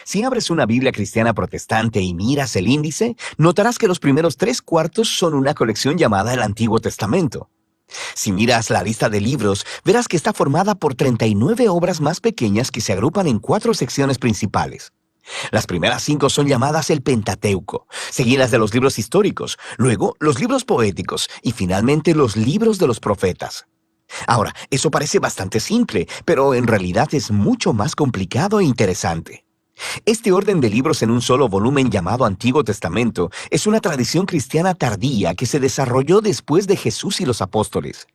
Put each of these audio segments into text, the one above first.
Si abres una Biblia cristiana protestante y miras el índice, notarás que los primeros 3/4 son una colección llamada el Antiguo Testamento. Si miras la lista de libros, verás que está formada por 39 obras más pequeñas que se agrupan en 4 secciones principales. Las primeras 5 son llamadas el Pentateuco, seguidas de los libros históricos, luego los libros poéticos y finalmente los libros de los profetas. Ahora, eso parece bastante simple, pero en realidad es mucho más complicado e interesante. Este orden de libros en un solo volumen llamado Antiguo Testamento es una tradición cristiana tardía que se desarrolló después de Jesús y los apóstoles.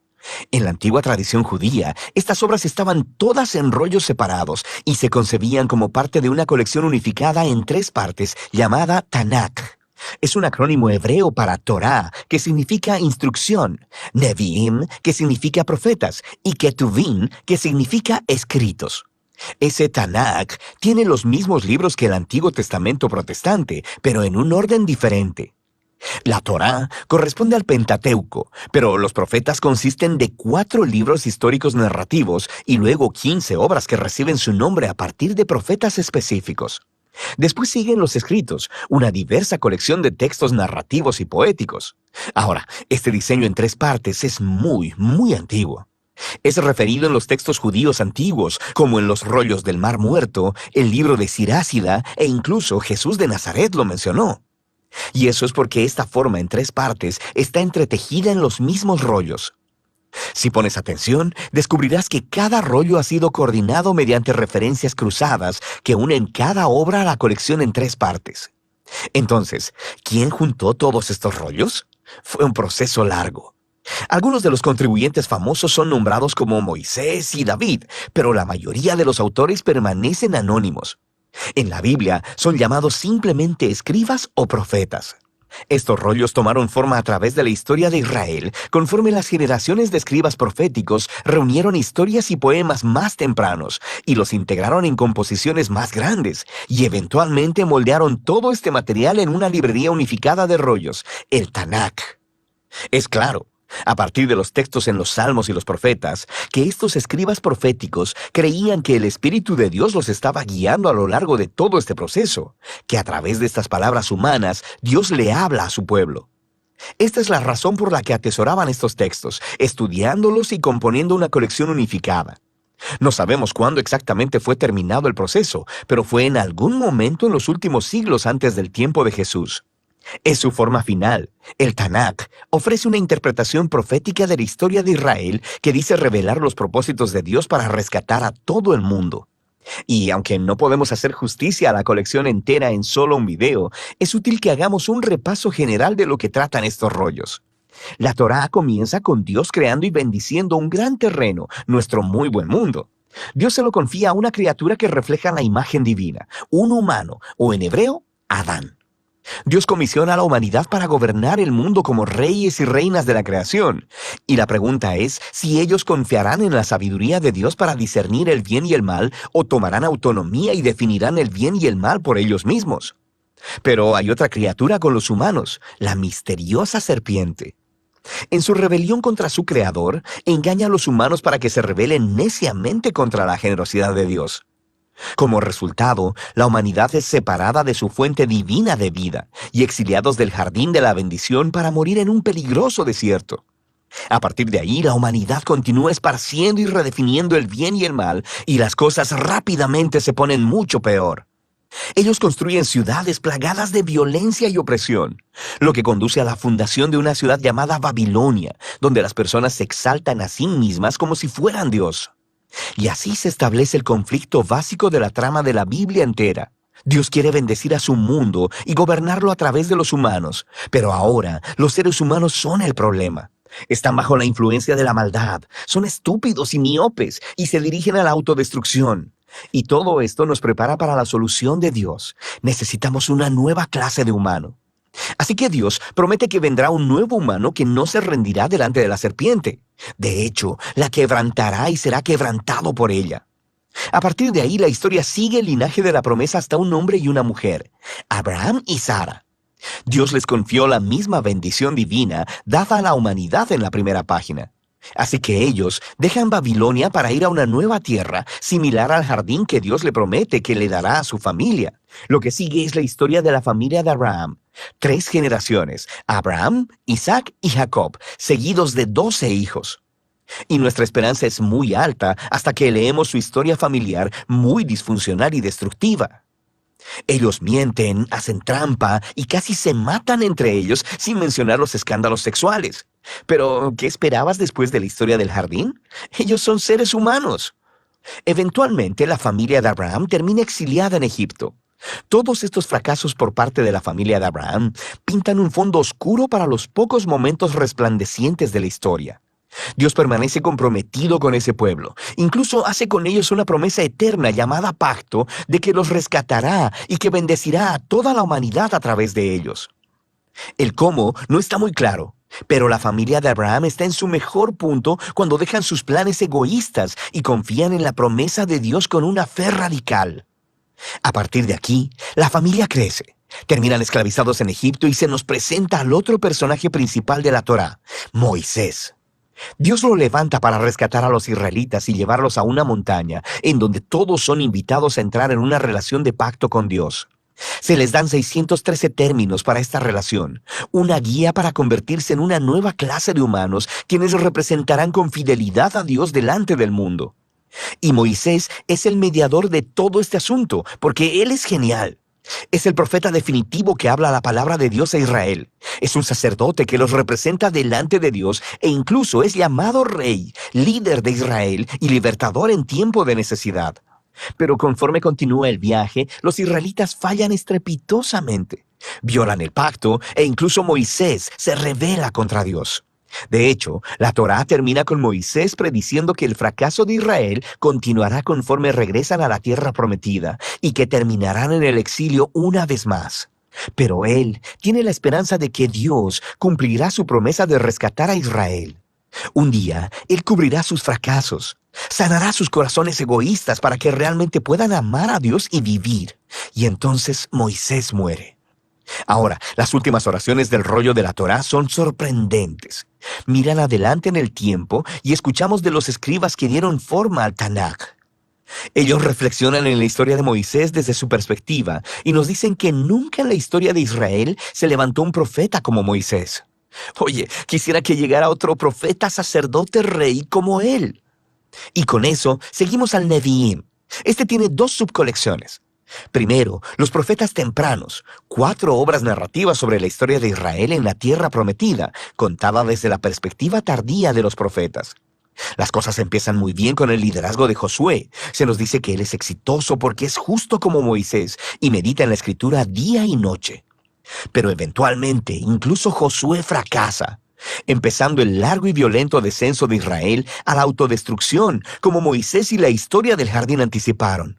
En la antigua tradición judía, estas obras estaban todas en rollos separados y se concebían como parte de una colección unificada en 3 partes llamada Tanakh. Es un acrónimo hebreo para Torah, que significa instrucción, Nevi'im, que significa profetas, y Ketuvim, que significa escritos. Ese Tanakh tiene los mismos libros que el Antiguo Testamento protestante, pero en un orden diferente. La Torá corresponde al Pentateuco, pero los profetas consisten de 4 libros históricos narrativos y luego 15 obras que reciben su nombre a partir de profetas específicos. Después siguen los escritos, una diversa colección de textos narrativos y poéticos. Ahora, este diseño en 3 partes es muy antiguo. Es referido en los textos judíos antiguos, como en los rollos del Mar Muerto, el libro de Sirásida e incluso Jesús de Nazaret lo mencionó. Y eso es porque esta forma en 3 partes está entretejida en los mismos rollos. Si pones atención, descubrirás que cada rollo ha sido coordinado mediante referencias cruzadas que unen cada obra a la colección en 3 partes. Entonces, ¿quién juntó todos estos rollos? Fue un proceso largo. Algunos de los contribuyentes famosos son nombrados como Moisés y David, pero la mayoría de los autores permanecen anónimos. En la Biblia son llamados simplemente escribas o profetas. Estos rollos tomaron forma a través de la historia de Israel, conforme las generaciones de escribas proféticos reunieron historias y poemas más tempranos y los integraron en composiciones más grandes, y eventualmente moldearon todo este material en una librería unificada de rollos, el Tanakh. Es claro, a partir de los textos en los Salmos y los Profetas, que estos escribas proféticos creían que el Espíritu de Dios los estaba guiando a lo largo de todo este proceso, que a través de estas palabras humanas, Dios le habla a su pueblo. Esta es la razón por la que atesoraban estos textos, estudiándolos y componiendo una colección unificada. No sabemos cuándo exactamente fue terminado el proceso, pero fue en algún momento en los últimos siglos antes del tiempo de Jesús. Es su forma final. El Tanakh ofrece una interpretación profética de la historia de Israel que dice revelar los propósitos de Dios para rescatar a todo el mundo. Y aunque no podemos hacer justicia a la colección entera en solo un video, es útil que hagamos un repaso general de lo que tratan estos rollos. La Torá comienza con Dios creando y bendiciendo un gran terreno, nuestro muy buen mundo. Dios se lo confía a una criatura que refleja la imagen divina, un humano, o en hebreo, Adán. Dios comisiona a la humanidad para gobernar el mundo como reyes y reinas de la creación. Y la pregunta es si ellos confiarán en la sabiduría de Dios para discernir el bien y el mal, o tomarán autonomía y definirán el bien y el mal por ellos mismos. Pero hay otra criatura con los humanos, la misteriosa serpiente. En su rebelión contra su creador, engaña a los humanos para que se rebelen neciamente contra la generosidad de Dios. Como resultado, la humanidad es separada de su fuente divina de vida y exiliados del jardín de la bendición para morir en un peligroso desierto. A partir de ahí, la humanidad continúa esparciendo y redefiniendo el bien y el mal, y las cosas rápidamente se ponen mucho peor. Ellos construyen ciudades plagadas de violencia y opresión, lo que conduce a la fundación de una ciudad llamada Babilonia, donde las personas se exaltan a sí mismas como si fueran Dios. Y así se establece el conflicto básico de la trama de la Biblia entera. Dios quiere bendecir a su mundo y gobernarlo a través de los humanos, pero ahora los seres humanos son el problema. Están bajo la influencia de la maldad, son estúpidos y miopes y se dirigen a la autodestrucción. Y todo esto nos prepara para la solución de Dios. Necesitamos una nueva clase de humano. Así que Dios promete que vendrá un nuevo humano que no se rendirá delante de la serpiente. De hecho, la quebrantará y será quebrantado por ella. A partir de ahí, la historia sigue el linaje de la promesa hasta un hombre y una mujer, Abraham y Sara. Dios les confió la misma bendición divina dada a la humanidad en la primera página. Así que ellos dejan Babilonia para ir a una nueva tierra, similar al jardín que Dios le promete que le dará a su familia. Lo que sigue es la historia de la familia de Abraham. 3 generaciones: Abraham, Isaac y Jacob, seguidos de 12 hijos. Y nuestra esperanza es muy alta hasta que leemos su historia familiar muy disfuncional y destructiva. Ellos mienten, hacen trampa y casi se matan entre ellos, sin mencionar los escándalos sexuales. Pero, ¿qué esperabas después de la historia del jardín? Ellos son seres humanos. Eventualmente, la familia de Abraham termina exiliada en Egipto. Todos estos fracasos por parte de la familia de Abraham pintan un fondo oscuro para los pocos momentos resplandecientes de la historia. Dios permanece comprometido con ese pueblo. Incluso hace con ellos una promesa eterna llamada pacto de que los rescatará y que bendecirá a toda la humanidad a través de ellos. El cómo no está muy claro, pero la familia de Abraham está en su mejor punto cuando dejan sus planes egoístas y confían en la promesa de Dios con una fe radical. A partir de aquí, la familia crece. Terminan esclavizados en Egipto y se nos presenta al otro personaje principal de la Torá, Moisés. Dios lo levanta para rescatar a los israelitas y llevarlos a una montaña en donde todos son invitados a entrar en una relación de pacto con Dios. Se les dan 613 términos para esta relación, una guía para convertirse en una nueva clase de humanos quienes representarán con fidelidad a Dios delante del mundo. Y Moisés es el mediador de todo este asunto, porque él es genial. Es el profeta definitivo que habla la palabra de Dios a Israel. Es un sacerdote que los representa delante de Dios e incluso es llamado rey, líder de Israel y libertador en tiempo de necesidad. Pero conforme continúa el viaje, los israelitas fallan estrepitosamente. Violan el pacto e incluso Moisés se rebela contra Dios. De hecho, la Torá termina con Moisés prediciendo que el fracaso de Israel continuará conforme regresan a la tierra prometida y que terminarán en el exilio una vez más. Pero él tiene la esperanza de que Dios cumplirá su promesa de rescatar a Israel. Un día, él cubrirá sus fracasos, sanará sus corazones egoístas para que realmente puedan amar a Dios y vivir. Y entonces Moisés muere. Ahora, las últimas oraciones del rollo de la Torá son sorprendentes. Miran adelante en el tiempo y escuchamos de los escribas que dieron forma al Tanaj. Ellos reflexionan en la historia de Moisés desde su perspectiva y nos dicen que nunca en la historia de Israel se levantó un profeta como Moisés. Oye, quisiera que llegara otro profeta, sacerdote, rey como él. Y con eso seguimos al Nevi'im. Este tiene 2 subcolecciones. Primero, los profetas tempranos, 4 obras narrativas sobre la historia de Israel en la tierra prometida, contada desde la perspectiva tardía de los profetas. Las cosas empiezan muy bien con el liderazgo de Josué. Se nos dice que él es exitoso porque es justo como Moisés y medita en la escritura día y noche. Pero eventualmente, incluso Josué fracasa, empezando el largo y violento descenso de Israel a la autodestrucción, como Moisés y la historia del jardín anticiparon.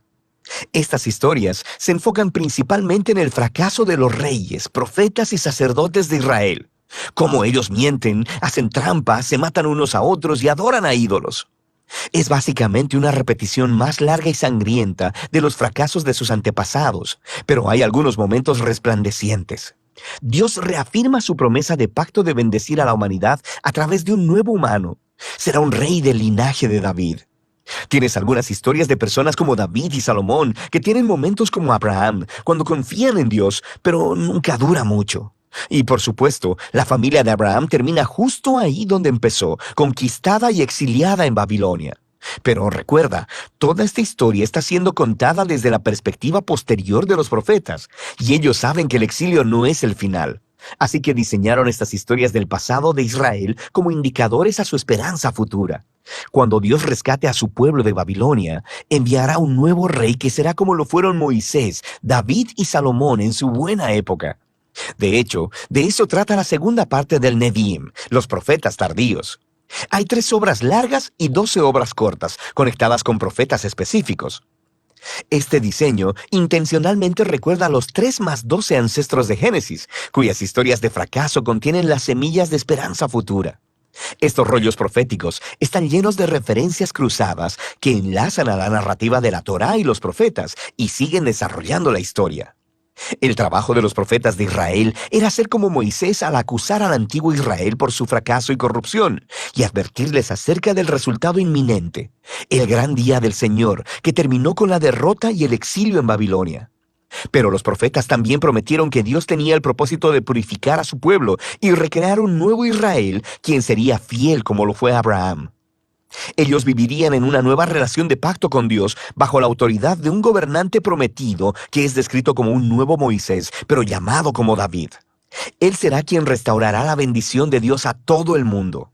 Estas historias se enfocan principalmente en el fracaso de los reyes, profetas y sacerdotes de Israel. Cómo ellos mienten, hacen trampa, se matan unos a otros y adoran a ídolos. Es básicamente una repetición más larga y sangrienta de los fracasos de sus antepasados, pero hay algunos momentos resplandecientes. Dios reafirma su promesa de pacto de bendecir a la humanidad a través de un nuevo humano. Será un rey del linaje de David. Tienes algunas historias de personas como David y Salomón que tienen momentos como Abraham, cuando confían en Dios, pero nunca dura mucho. Y por supuesto, la familia de Abraham termina justo ahí donde empezó, conquistada y exiliada en Babilonia. Pero recuerda, toda esta historia está siendo contada desde la perspectiva posterior de los profetas, y ellos saben que el exilio no es el final. Así que diseñaron estas historias del pasado de Israel como indicadores a su esperanza futura. Cuando Dios rescate a su pueblo de Babilonia, enviará un nuevo rey que será como lo fueron Moisés, David y Salomón en su buena época. De hecho, de eso trata la segunda parte del Nevi'im, los profetas tardíos. Hay 3 obras largas y 12 obras cortas, conectadas con profetas específicos. Este diseño intencionalmente recuerda a los 3 más 12 ancestros de Génesis, cuyas historias de fracaso contienen las semillas de esperanza futura. Estos rollos proféticos están llenos de referencias cruzadas que enlazan a la narrativa de la Torá y los profetas y siguen desarrollando la historia. El trabajo de los profetas de Israel era ser como Moisés al acusar al antiguo Israel por su fracaso y corrupción, y advertirles acerca del resultado inminente, el gran día del Señor, que terminó con la derrota y el exilio en Babilonia. Pero los profetas también prometieron que Dios tenía el propósito de purificar a su pueblo y recrear un nuevo Israel, quien sería fiel como lo fue Abraham. Ellos vivirían en una nueva relación de pacto con Dios bajo la autoridad de un gobernante prometido que es descrito como un nuevo Moisés, pero llamado como David. Él será quien restaurará la bendición de Dios a todo el mundo.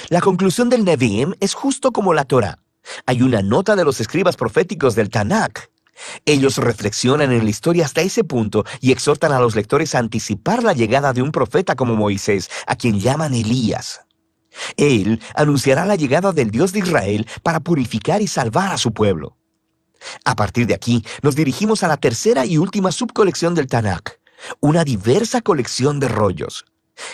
La conclusión del Nevi'im es justo como la Torá. Hay una nota de los escribas proféticos del Tanakh. Ellos reflexionan en la historia hasta ese punto y exhortan a los lectores a anticipar la llegada de un profeta como Moisés, a quien llaman Elías. Él anunciará la llegada del Dios de Israel para purificar y salvar a su pueblo. A partir de aquí, nos dirigimos a la tercera y última subcolección del Tanakh, una diversa colección de rollos.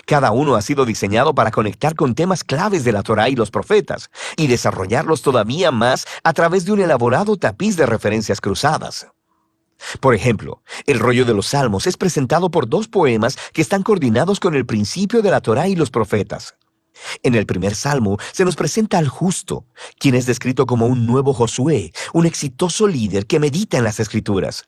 Cada uno ha sido diseñado para conectar con temas claves de la Torá y los profetas, y desarrollarlos todavía más a través de un elaborado tapiz de referencias cruzadas. Por ejemplo, el rollo de los Salmos es presentado por 2 poemas que están coordinados con el principio de la Torá y los profetas. En el primer salmo se nos presenta al justo, quien es descrito como un nuevo Josué, un exitoso líder que medita en las Escrituras.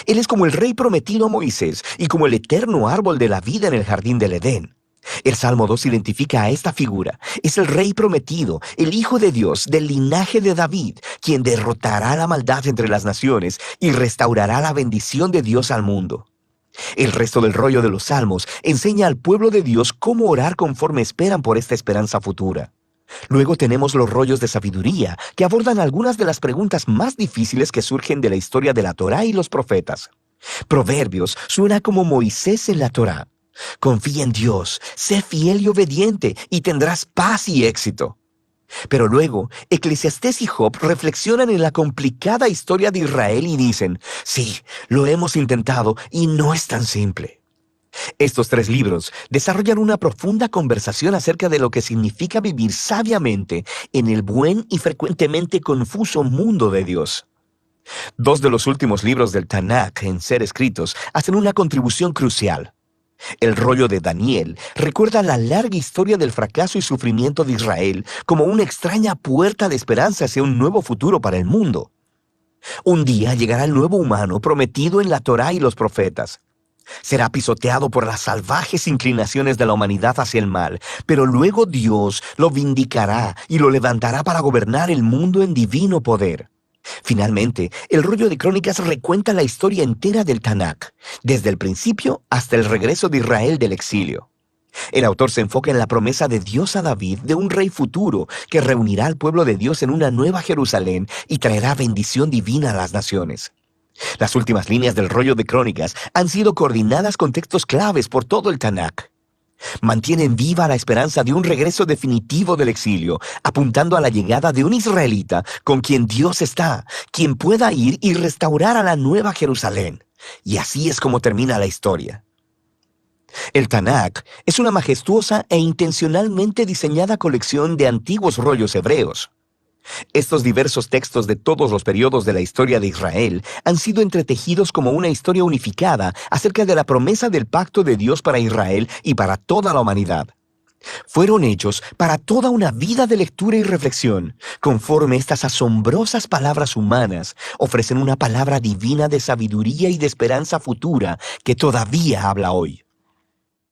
Él es como el rey prometido a Moisés y como el eterno árbol de la vida en el jardín del Edén. El Salmo 2 identifica a esta figura. Es el rey prometido, el Hijo de Dios, del linaje de David, quien derrotará la maldad entre las naciones y restaurará la bendición de Dios al mundo. El resto del rollo de los Salmos enseña al pueblo de Dios cómo orar conforme esperan por esta esperanza futura. Luego tenemos los rollos de sabiduría, que abordan algunas de las preguntas más difíciles que surgen de la historia de la Torá y los profetas. Proverbios suena como Moisés en la Torá. Confía en Dios, sé fiel y obediente, y tendrás paz y éxito. Pero luego, Eclesiastés y Job reflexionan en la complicada historia de Israel y dicen, sí, lo hemos intentado y no es tan simple. Estos 3 libros desarrollan una profunda conversación acerca de lo que significa vivir sabiamente en el buen y frecuentemente confuso mundo de Dios. 2 de los últimos libros del Tanakh en ser escritos hacen una contribución crucial. El rollo de Daniel recuerda la larga historia del fracaso y sufrimiento de Israel como una extraña puerta de esperanza hacia un nuevo futuro para el mundo. Un día llegará el nuevo humano prometido en la Torá y los profetas. Será pisoteado por las salvajes inclinaciones de la humanidad hacia el mal, pero luego Dios lo vindicará y lo levantará para gobernar el mundo en divino poder. Finalmente, el rollo de Crónicas recuenta la historia entera del Tanakh, desde el principio hasta el regreso de Israel del exilio. El autor se enfoca en la promesa de Dios a David de un rey futuro que reunirá al pueblo de Dios en una nueva Jerusalén y traerá bendición divina a las naciones. Las últimas líneas del rollo de Crónicas han sido coordinadas con textos claves por todo el Tanakh. Mantienen viva la esperanza de un regreso definitivo del exilio, apuntando a la llegada de un israelita con quien Dios está, quien pueda ir y restaurar a la nueva Jerusalén. Y así es como termina la historia. El Tanakh es una majestuosa e intencionalmente diseñada colección de antiguos rollos hebreos. Estos diversos textos de todos los periodos de la historia de Israel han sido entretejidos como una historia unificada acerca de la promesa del pacto de Dios para Israel y para toda la humanidad. Fueron hechos para toda una vida de lectura y reflexión, conforme estas asombrosas palabras humanas ofrecen una palabra divina de sabiduría y de esperanza futura que todavía habla hoy.